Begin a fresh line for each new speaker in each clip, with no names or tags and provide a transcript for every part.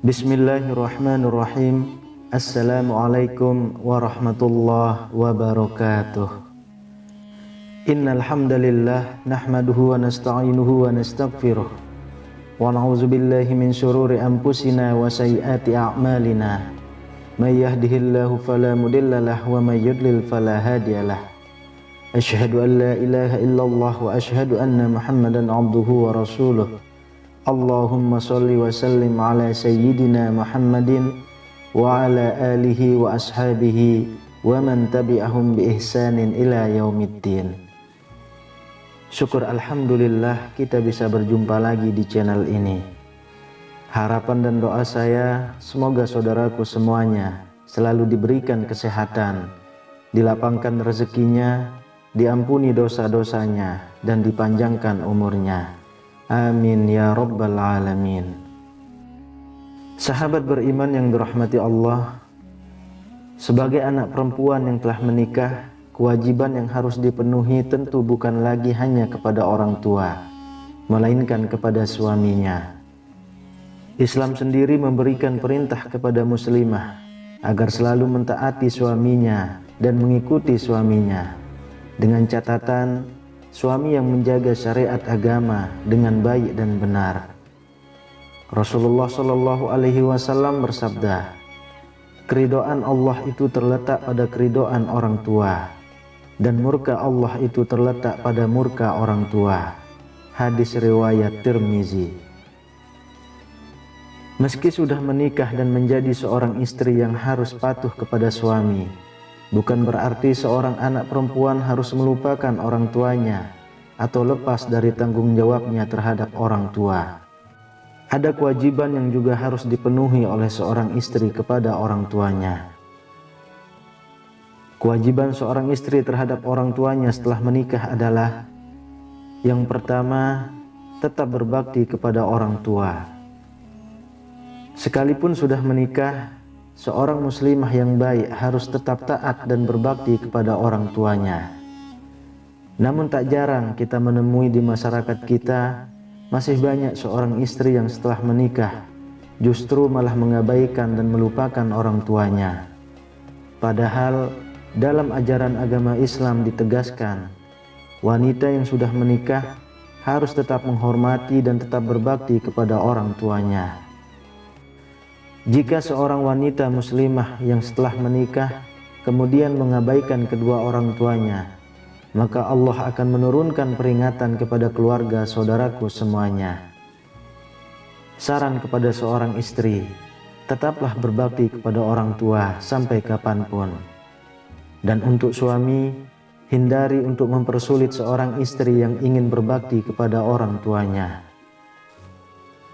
Bismillahirrahmanirrahim. Assalamualaikum warahmatullahi wabarakatuh. Innal hamdalillah nahmaduhu wa nasta'inuhu wa nastaghfiruh wa na'udzu billahi min syururi anfusina wa sayyiati a'malina. May yahdihillahu fala mudhillalah wa may yudlil fala hadiyalah. Asyhadu an la ilaha illallah wa asyhadu anna Muhammadan 'abduhu wa rasuluh. Allahumma sholli wa sallim ala sayyidina Muhammadin wa ala alihi wa ashabihi wa man tabi'ahum bi ihsanin ila yaumiddin. Syukur alhamdulillah kita bisa berjumpa lagi di channel ini. Harapan dan doa saya semoga saudaraku semuanya selalu diberikan kesehatan, dilapangkan rezekinya, diampuni dosa-dosanya dan dipanjangkan umurnya. Amin ya rabbal alamin. Sahabat beriman yang dirahmati Allah, sebagai anak perempuan yang telah menikah, kewajiban yang harus dipenuhi tentu bukan lagi hanya kepada orang tua, melainkan kepada suaminya. Islam sendiri memberikan perintah kepada muslimah agar selalu mentaati suaminya dan mengikuti suaminya, dengan catatan suami yang menjaga syariat agama dengan baik dan benar. Rasulullah Shallallahu Alaihi Wasallam bersabda, keridhaan Allah itu terletak pada keridhaan orang tua, dan murka Allah itu terletak pada murka orang tua. Hadis riwayat Tirmizi. Meski sudah menikah dan menjadi seorang istri yang harus patuh kepada suami, bukan berarti seorang anak perempuan harus melupakan orang tuanya atau lepas dari tanggung jawabnya terhadap orang tua. Ada kewajiban yang juga harus dipenuhi oleh seorang istri kepada orang tuanya. Kewajiban seorang istri terhadap orang tuanya setelah menikah adalah: yang pertama, tetap berbakti kepada orang tua. Sekalipun sudah menikah, seorang muslimah yang baik harus tetap taat dan berbakti kepada orang tuanya. Namun tak jarang kita menemui di masyarakat kita masih banyak seorang istri yang setelah menikah justru malah mengabaikan dan melupakan orang tuanya. Padahal dalam ajaran agama Islam ditegaskan, wanita yang sudah menikah harus tetap menghormati dan tetap berbakti kepada orang tuanya. Jika seorang wanita muslimah yang setelah menikah kemudian mengabaikan kedua orang tuanya, maka Allah akan menurunkan peringatan kepada keluarga saudaraku semuanya. Saran kepada seorang istri, tetaplah berbakti kepada orang tua sampai kapanpun. Dan untuk suami, hindari untuk mempersulit seorang istri yang ingin berbakti kepada orang tuanya.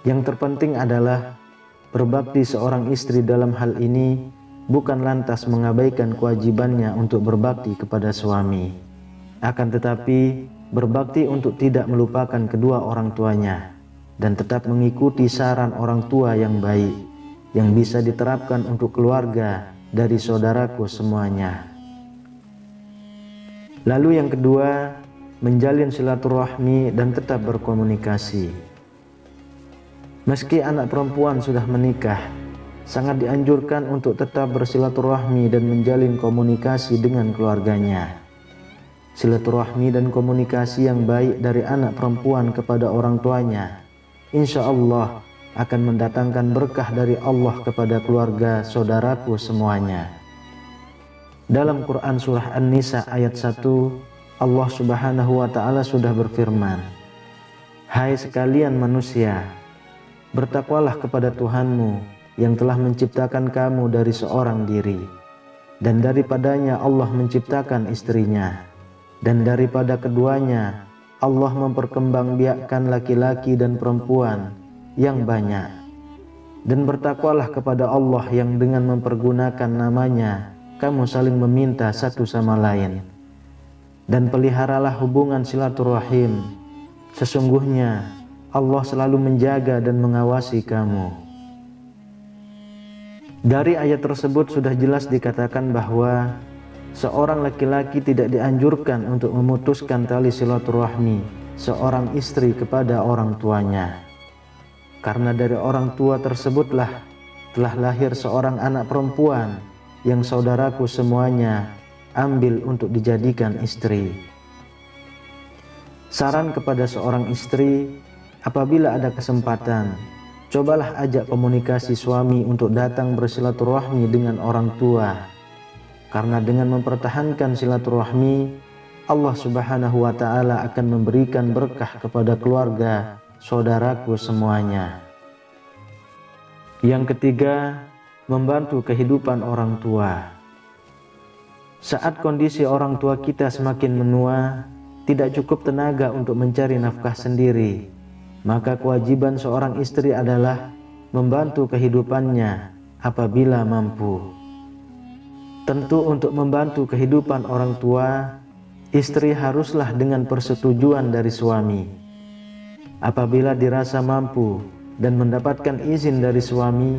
Yang terpenting adalah berbakti seorang istri dalam hal ini bukan lantas mengabaikan kewajibannya untuk berbakti kepada suami, akan tetapi berbakti untuk tidak melupakan kedua orang tuanya dan tetap mengikuti saran orang tua yang baik yang bisa diterapkan untuk keluarga dari saudaraku semuanya. Lalu yang kedua, menjalin silaturahmi dan tetap berkomunikasi. Meski anak perempuan sudah menikah, sangat dianjurkan untuk tetap bersilaturahmi dan menjalin komunikasi dengan keluarganya. Silaturahmi dan komunikasi yang baik dari anak perempuan kepada orang tuanya, insya Allah akan mendatangkan berkah dari Allah kepada keluarga saudaraku semuanya. Dalam Quran Surah An-Nisa ayat 1, Allah Subhanahu wa Ta'ala sudah berfirman, hai sekalian manusia, bertakwalah kepada Tuhanmu yang telah menciptakan kamu dari seorang diri, dan daripadanya Allah menciptakan istrinya, dan daripada keduanya Allah memperkembangbiakkan laki-laki dan perempuan yang banyak. Dan bertakwalah kepada Allah yang dengan mempergunakan namanya kamu saling meminta satu sama lain. Dan peliharalah hubungan silaturahim. Sesungguhnya Allah selalu menjaga dan mengawasi kamu. Dari ayat tersebut sudah jelas dikatakan bahwa seorang laki-laki tidak dianjurkan untuk memutuskan tali silaturahmi seorang istri kepada orang tuanya. Karena dari orang tua tersebutlah telah lahir seorang anak perempuan yang saudaraku semuanya ambil untuk dijadikan istri. Saran kepada seorang istri, apabila ada kesempatan, cobalah ajak komunikasi suami untuk datang bersilaturahmi dengan orang tua. Karena dengan mempertahankan silaturahmi, Allah Subhanahu wa Ta'ala akan memberikan berkah kepada keluarga saudaraku semuanya. Yang ketiga, membantu kehidupan orang tua. Saat kondisi orang tua kita semakin menua, tidak cukup tenaga untuk mencari nafkah sendiri, maka kewajiban seorang istri adalah membantu kehidupannya apabila mampu. Tentu untuk membantu kehidupan orang tua, istri haruslah dengan persetujuan dari suami. Apabila dirasa mampu dan mendapatkan izin dari suami,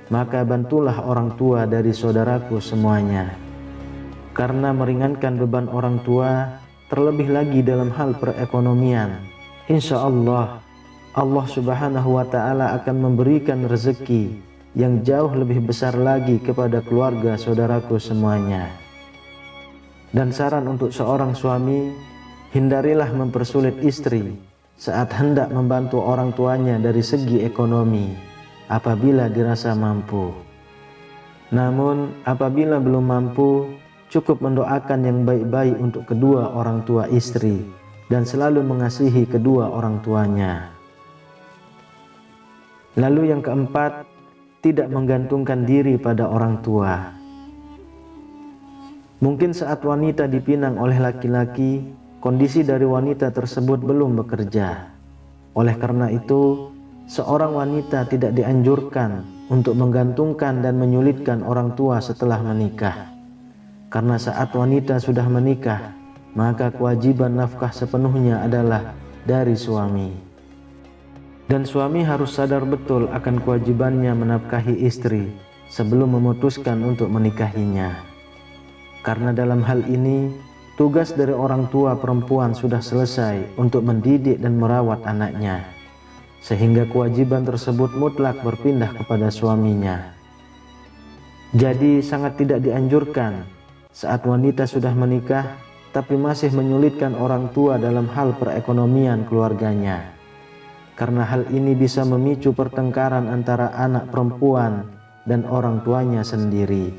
maka bantulah orang tua dari saudaraku semuanya. Karena meringankan beban orang tua, terlebih lagi dalam hal perekonomian, insya Allah Subhanahu wa Ta'ala akan memberikan rezeki yang jauh lebih besar lagi kepada keluarga saudaraku semuanya. Dan saran untuk seorang suami, hindarilah mempersulit istri saat hendak membantu orang tuanya dari segi ekonomi apabila dirasa mampu. Namun apabila belum mampu, cukup mendoakan yang baik-baik untuk kedua orang tua istri dan selalu mengasihi kedua orang tuanya. Lalu yang keempat, tidak menggantungkan diri pada orang tua. Mungkin saat wanita dipinang oleh laki-laki, kondisi dari wanita tersebut belum bekerja. Oleh karena itu, seorang wanita tidak dianjurkan untuk menggantungkan dan menyulitkan orang tua setelah menikah. Karena saat wanita sudah menikah, maka kewajiban nafkah sepenuhnya adalah dari suami. Dan suami harus sadar betul akan kewajibannya menafkahi istri sebelum memutuskan untuk menikahinya. Karena dalam hal ini, tugas dari orang tua perempuan sudah selesai untuk mendidik dan merawat anaknya, sehingga kewajiban tersebut mutlak berpindah kepada suaminya. Jadi sangat tidak dianjurkan saat wanita sudah menikah tapi masih menyulitkan orang tua dalam hal perekonomian keluarganya. Karena hal ini bisa memicu pertengkaran antara anak perempuan dan orang tuanya sendiri.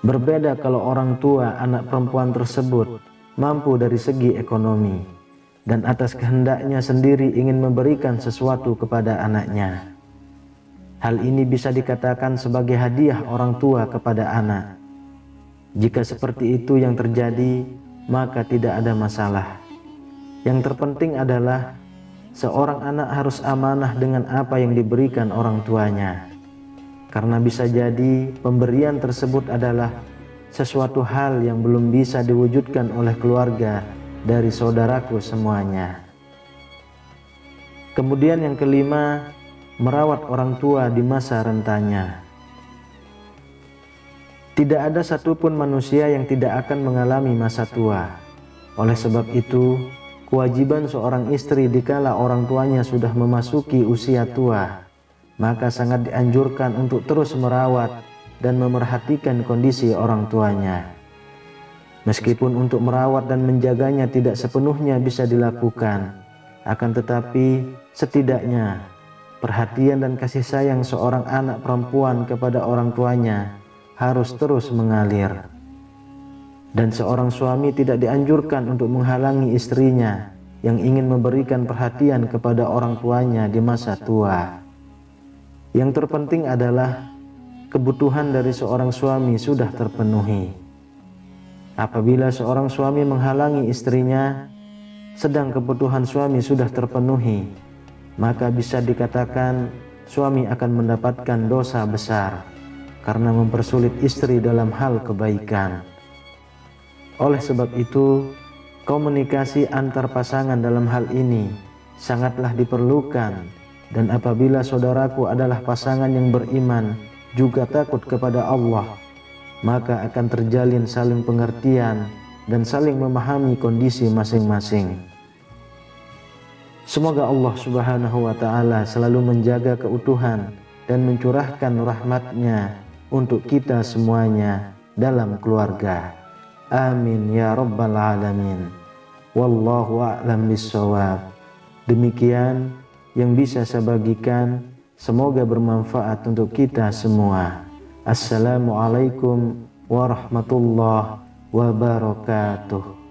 Berbeda kalau orang tua anak perempuan tersebut mampu dari segi ekonomi dan atas kehendaknya sendiri ingin memberikan sesuatu kepada anaknya. Hal ini bisa dikatakan sebagai hadiah orang tua kepada anak. Jika seperti itu yang terjadi, maka tidak ada masalah. Yang terpenting adalah seorang anak harus amanah dengan apa yang diberikan orang tuanya. Karena bisa jadi pemberian tersebut adalah sesuatu hal yang belum bisa diwujudkan oleh keluarga dari saudaraku semuanya. Kemudian yang kelima, merawat orang tua di masa rentanya. Tidak ada satupun manusia yang tidak akan mengalami masa tua. Oleh sebab itu, kewajiban seorang istri dikala orang tuanya sudah memasuki usia tua, maka sangat dianjurkan untuk terus merawat dan memerhatikan kondisi orang tuanya. Meskipun untuk merawat dan menjaganya tidak sepenuhnya bisa dilakukan, akan tetapi setidaknya perhatian dan kasih sayang seorang anak perempuan kepada orang tuanya harus terus mengalir. Dan seorang suami tidak dianjurkan untuk menghalangi istrinya yang ingin memberikan perhatian kepada orang tuanya di masa tua. Yang terpenting adalah kebutuhan dari seorang suami sudah terpenuhi. Apabila seorang suami menghalangi istrinya, sedang kebutuhan suami sudah terpenuhi, maka bisa dikatakan suami akan mendapatkan dosa besar. karena mempersulit istri dalam hal kebaikan. Oleh sebab itu, komunikasi antar pasangan dalam hal ini sangatlah diperlukan, dan apabila saudaraku adalah pasangan yang beriman juga takut kepada Allah, maka akan terjalin saling pengertian dan saling memahami kondisi masing-masing. Semoga Allah Subhanahu wa Ta'ala selalu menjaga keutuhan dan mencurahkan rahmat-Nya untuk kita semuanya dalam keluarga. Amin ya rabbal alamin. Wallahu a'lam bissawab. Demikian yang bisa saya bagikan, semoga bermanfaat untuk kita semua. Assalamualaikum warahmatullahi wabarakatuh.